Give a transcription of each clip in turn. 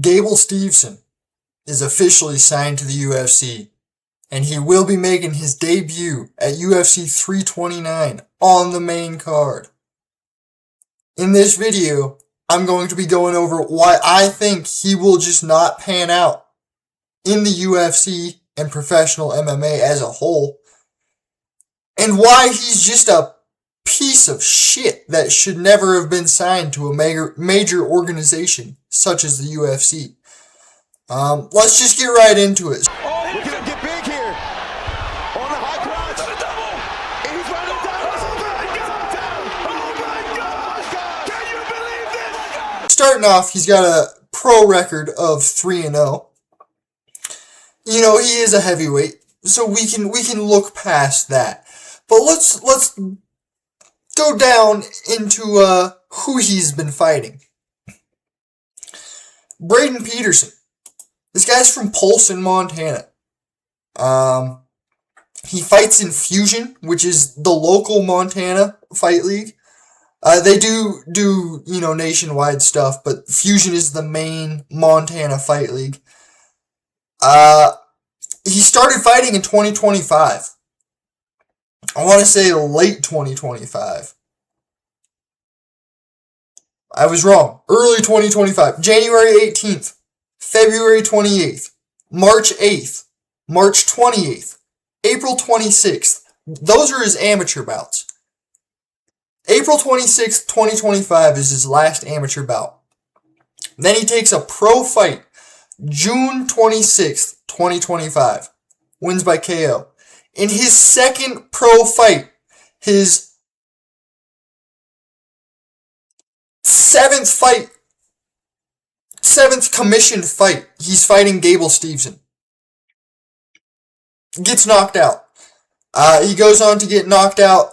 Gable Steveson is officially signed to the UFC, and he will be making his debut at UFC 329 on the main card. In this video, I'm going to be going over why I think he will just not pan out in the UFC and professional MMA as a whole, and why he's just a piece of shit that should never have been signed to a major organization such as the UFC. Let's just get right into it. Oh, he's gonna get big here. On the high crotch. To the double. And he's running down. Oh my God. Can you believe this? Starting off, he's got a pro record of 3-0. You know, he is a heavyweight, so we can look past that. But let's go down into who he's been fighting. Braden Peterson. This guy's from Polson, Montana. He fights in Fusion, which is the local Montana fight league. They do nationwide stuff, but Fusion is the main Montana fight league. He started fighting in 2025. I want to say late 2025. I was wrong. Early 2025. January 18th. February 28th. March 8th. March 28th. April 26th. Those are his amateur bouts. April 26th, 2025 is his last amateur bout. Then he takes a pro fight. June 26th, 2025. Wins by KO. In his second pro fight, his seventh commissioned fight, he's fighting Gable Steveson. Gets knocked out. He goes on to get knocked out,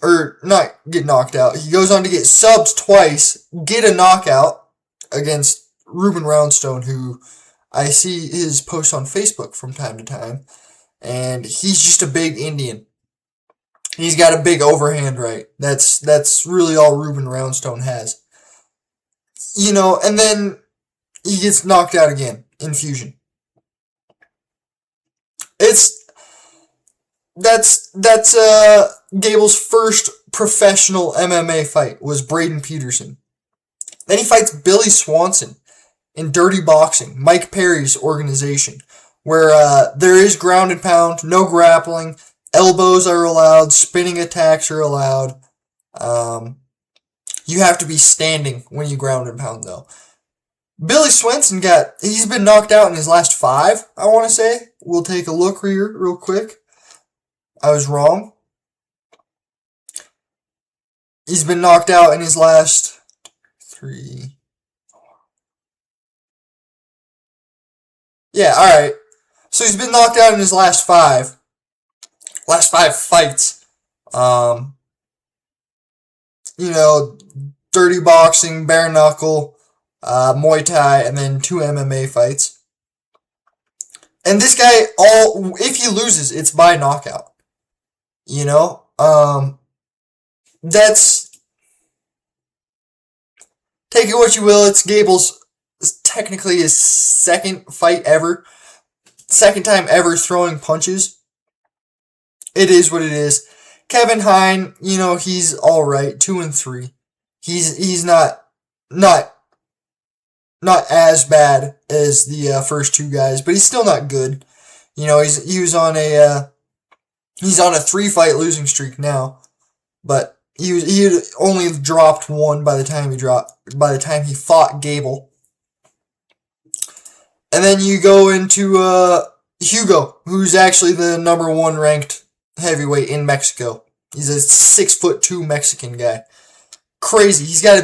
or not get knocked out. He goes on to get subs twice, get a knockout against Ruben Roundstone, who I see his posts on Facebook from time to time. And he's just a big Indian. He's got a big overhand right. That's really all Ruben Roundstone has. You know, and then he gets knocked out again in Fusion. That's Gable's first professional MMA fight was Braden Peterson. Then he fights Billy Swanson in Dirty Boxing, Mike Perry's organization, where there is ground and pound, no grappling, elbows are allowed, spinning attacks are allowed. You have to be standing when you ground and pound, though. Billy Swanson he's been knocked out in his last 5, I want to say. We'll take a look here real quick. I was wrong. He's been knocked out in his last 3. Yeah, alright. So he's been knocked out in his last 5 fights. Dirty boxing, bare knuckle, Muay Thai, and then 2 MMA fights. And this guy, if he loses, it's by knockout. That's, take it what you will, it's Gable's technically his second fight ever. Second time ever throwing punches. It is what it is. Kevin Hine, he's alright, 2-3. He's not as bad as the first 2 guys, but he's still not good. He's on a 3-fight losing streak now, but he had only dropped 1 by the time he fought Gable. And then you go into Hugo, who's actually the number 1 ranked heavyweight in Mexico. He's a 6'2" Mexican guy. Crazy. He's got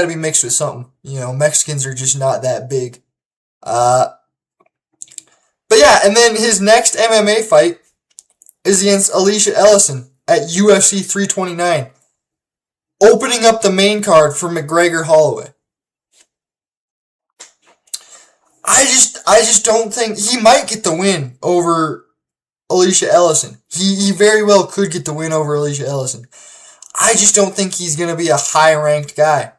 to be mixed with something. Mexicans are just not that big. But yeah, and then his next MMA fight is against Alicia Ellison at UFC 329, opening up the main card for McGregor Holloway. I just don't think he might get the win over Alicia Ellison. He very well could get the win over Alicia Ellison. I just don't think he's going to be a high-ranked guy.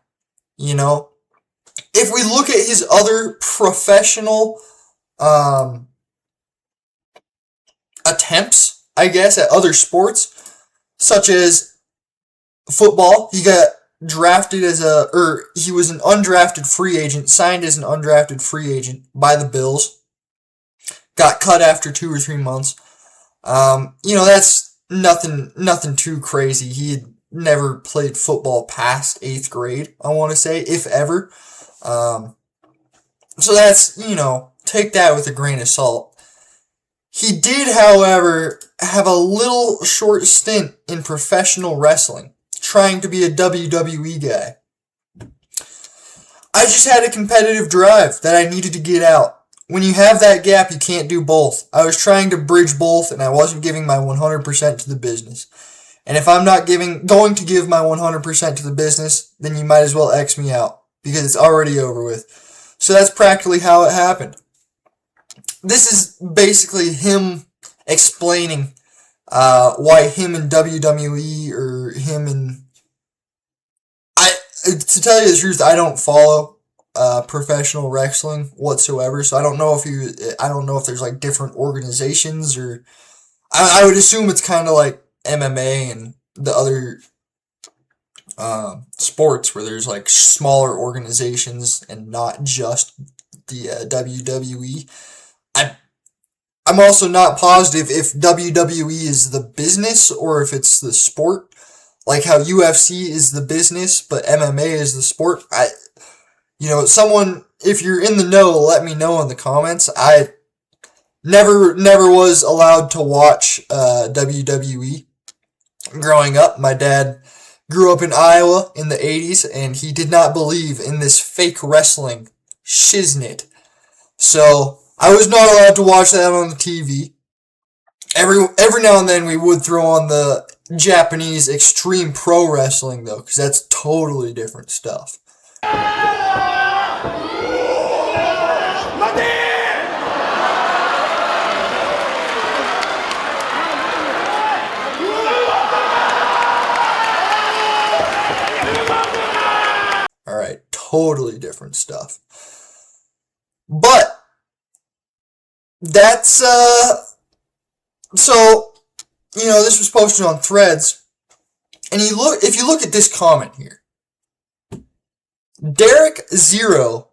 if we look at his other professional attempts, I guess, at other sports, such as football, he got drafted he was an undrafted free agent, signed as an undrafted free agent by the Bills, got cut after 2 or 3 months. That's nothing too crazy. He had never played football past 8th grade, I want to say, if ever. So that's, take that with a grain of salt. He did, however, have a little short stint in professional wrestling, trying to be a WWE guy. I just had a competitive drive that I needed to get out. When you have that gap, you can't do both. I was trying to bridge both, and I wasn't giving my 100% to the business. And if I'm not going to give my 100% to the business, then you might as well X me out, because it's already over with. So that's practically how it happened. This is basically him explaining why him and WWE or him and... To tell you the truth, I don't follow professional wrestling whatsoever, so I don't know if there's like different organizations, or I would assume it's kind of like MMA and the other sports where there's like smaller organizations and not just the WWE. I'm also not positive if WWE is the business or if it's the sport, like how UFC is the business but MMA is the sport. Someone, if you're in the know, let me know in the comments. I never was allowed to watch WWE growing up. My dad grew up in Iowa in the 80s, and he did not believe in this fake wrestling shiznit. So I was not allowed to watch that on the TV. Every now and then we would throw on the Japanese extreme pro wrestling, though, because that's totally different stuff. Alright, totally different stuff. But that's, this was posted on Threads, and if you look at this comment here, Derek Zero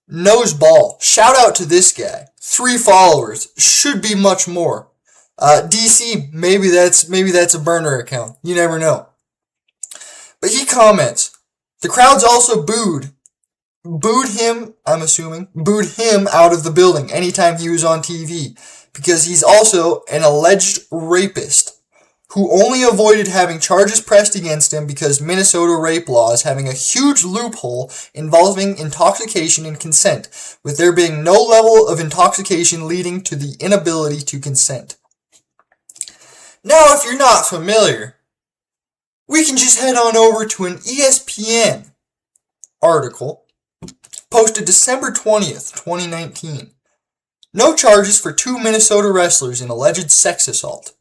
knows ball. Shout out to this guy. 3 followers. Should be much more. DC, maybe that's a burner account. You never know. But he comments, the crowds also booed him out of the building anytime he was on TV, because he's also an alleged rapist who only avoided having charges pressed against him because Minnesota rape law is having a huge loophole involving intoxication and consent, with there being no level of intoxication leading to the inability to consent. Now, if you're not familiar, we can just head on over to an ESPN article posted December 20th, 2019. No charges for 2 Minnesota wrestlers in alleged sex assault.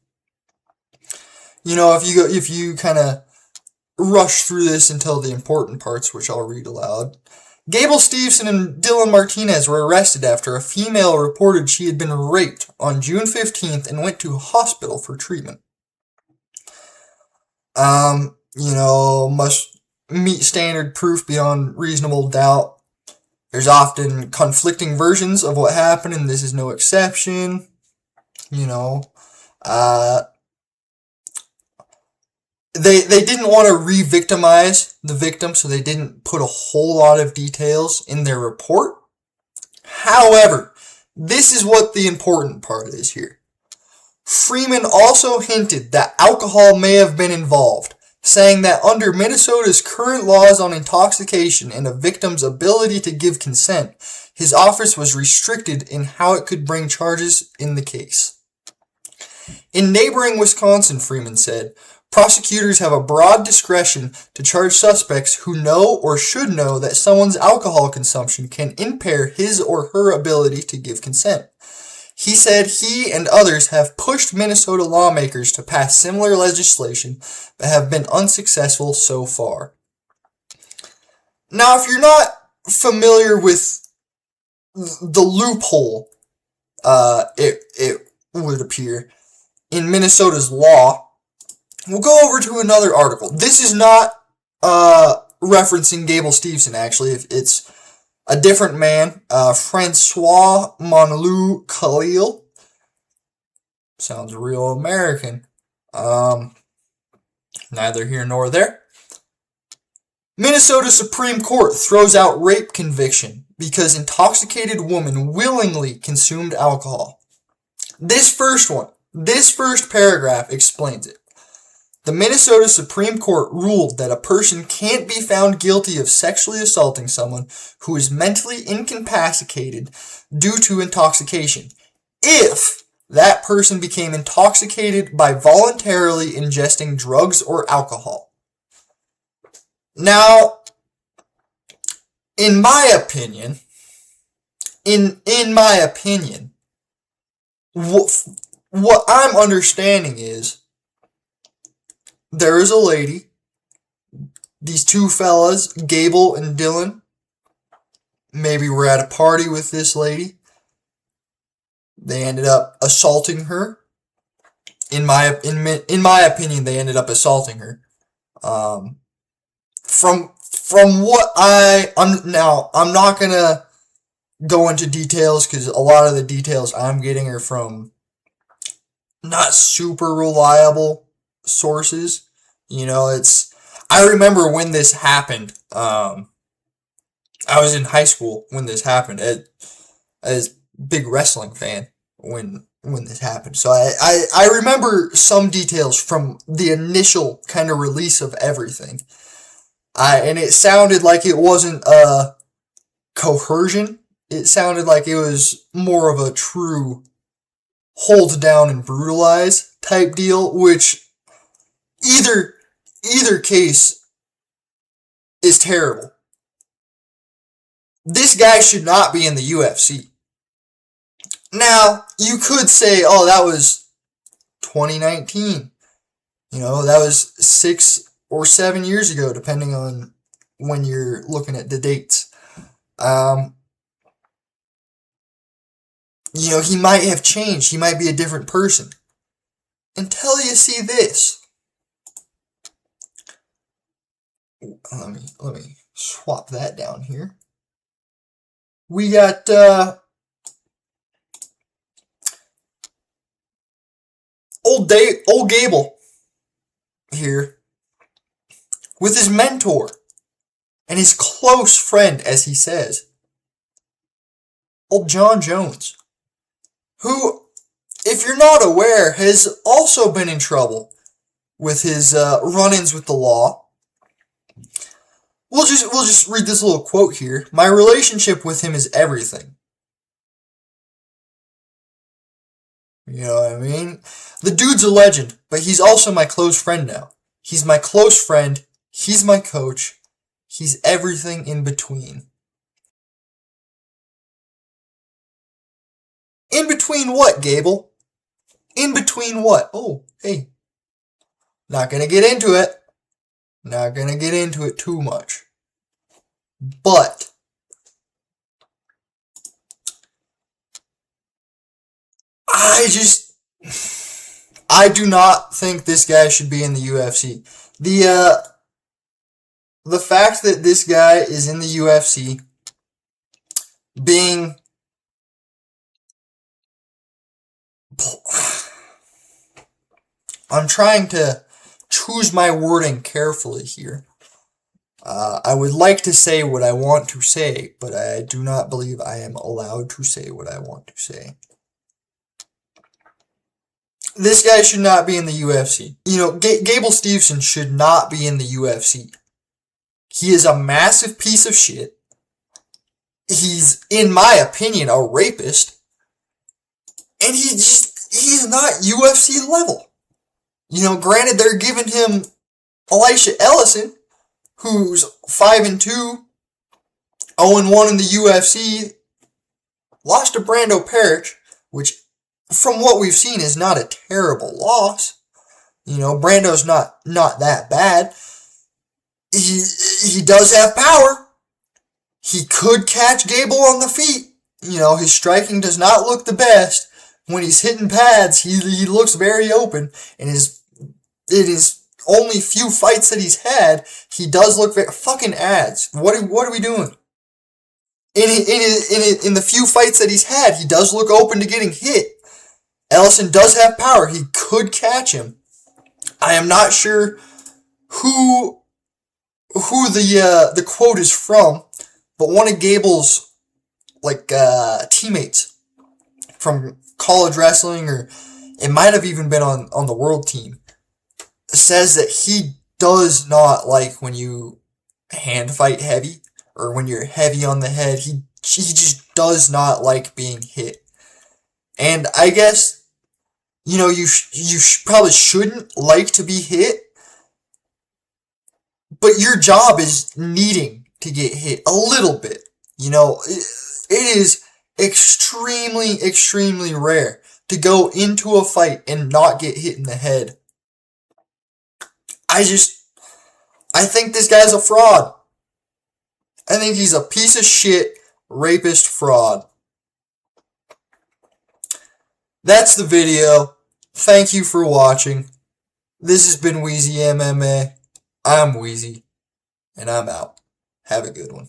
If you kind of rush through this until the important parts, which I'll read aloud. Gable Steveson and Dylan Martinez were arrested after a female reported she had been raped on June 15th and went to hospital for treatment. Must meet standard proof beyond reasonable doubt. There's often conflicting versions of what happened, and this is no exception. They didn't want to re-victimize the victim, so they didn't put a whole lot of details in their report. However, this is what the important part is here. Freeman also hinted that alcohol may have been involved, saying that under Minnesota's current laws on intoxication and a victim's ability to give consent, his office was restricted in how it could bring charges in the case. In neighboring Wisconsin, Freeman said, prosecutors have a broad discretion to charge suspects who know or should know that someone's alcohol consumption can impair his or her ability to give consent. He said he and others have pushed Minnesota lawmakers to pass similar legislation, but have been unsuccessful so far. Now, if you're not familiar with the loophole, it would appear, in Minnesota's law, we'll go over to another article. This is not referencing Gable Steveson, actually. It's a different man, Francois Monlou Khalil. Sounds real American. Neither here nor there. Minnesota Supreme Court throws out rape conviction because intoxicated woman willingly consumed alcohol. This first paragraph explains it. The Minnesota Supreme Court ruled that a person can't be found guilty of sexually assaulting someone who is mentally incapacitated due to intoxication if that person became intoxicated by voluntarily ingesting drugs or alcohol. Now, in my opinion, what I'm understanding is there is a lady, these two fellas, Gable and Dylan, maybe were at a party with this lady. They ended up assaulting her. In my opinion, they ended up assaulting her. From what I'm not gonna go into details because a lot of the details I'm getting are from not super reliable sources. You know, I remember when this happened. I was in high school when this happened. I was a big wrestling fan when this happened. So I remember some details from the initial kind of release of everything. And it sounded like it wasn't coercion. It sounded like it was more of a true hold down and brutalize type deal, which either case is terrible. This guy should not be in the UFC. Now, you could say, oh, that was 2019. You know, that was 6 or 7 years ago, depending on when you're looking at the dates. You know, he might have changed. He might be a different person. Until you see this. Let me swap that down here. We got old Gable here with his mentor and his close friend, as he says, old John Jones, who, if you're not aware, has also been in trouble with his run-ins with the law. We'll just read this little quote here. My relationship with him is everything. You know what I mean? The dude's a legend, but he's also my close friend now. He's my close friend. He's my coach. He's everything in between. In between what, Gable? In between what? Oh, hey. Not gonna get into it. Not gonna get into it too much. But I do not think this guy should be in the UFC. The fact that this guy is in the UFC, being I'm trying to choose my wording carefully here. I would like to say what I want to say, but I do not believe I am allowed to say what I want to say. This guy should not be in the UFC. You know, Gable Steveson should not be in the UFC. He is a massive piece of shit. He's, in my opinion, a rapist. And he's not UFC level. You know, granted, they're giving him Elisha Ellison, who's 5-2, 0-1 in the UFC, lost to Brando Parrish, which, from what we've seen, is not a terrible loss. You know, Brando's not that bad. He does have power. He could catch Gable on the feet. You know, his striking does not look the best. When he's hitting pads, he looks very open. And it is only few fights that he's had, he does look very... Fucking ads. What are we doing? In the few fights that he's had, he does look open to getting hit. Ellison does have power. He could catch him. I am not sure who the quote is from, but one of Gable's teammates from college wrestling, or it might have even been on the world team, says that he does not like when you hand fight heavy, or when you're heavy on the head. He just does not like being hit. And I guess, you know, you probably shouldn't like to be hit, but your job is needing to get hit a little bit. You know, it is extremely, extremely rare to go into a fight and not get hit in the head. I think this guy's a fraud. I think he's a piece of shit, rapist fraud. That's the video. Thank you for watching. This has been Wheezy MMA. I'm Wheezy, and I'm out. Have a good one.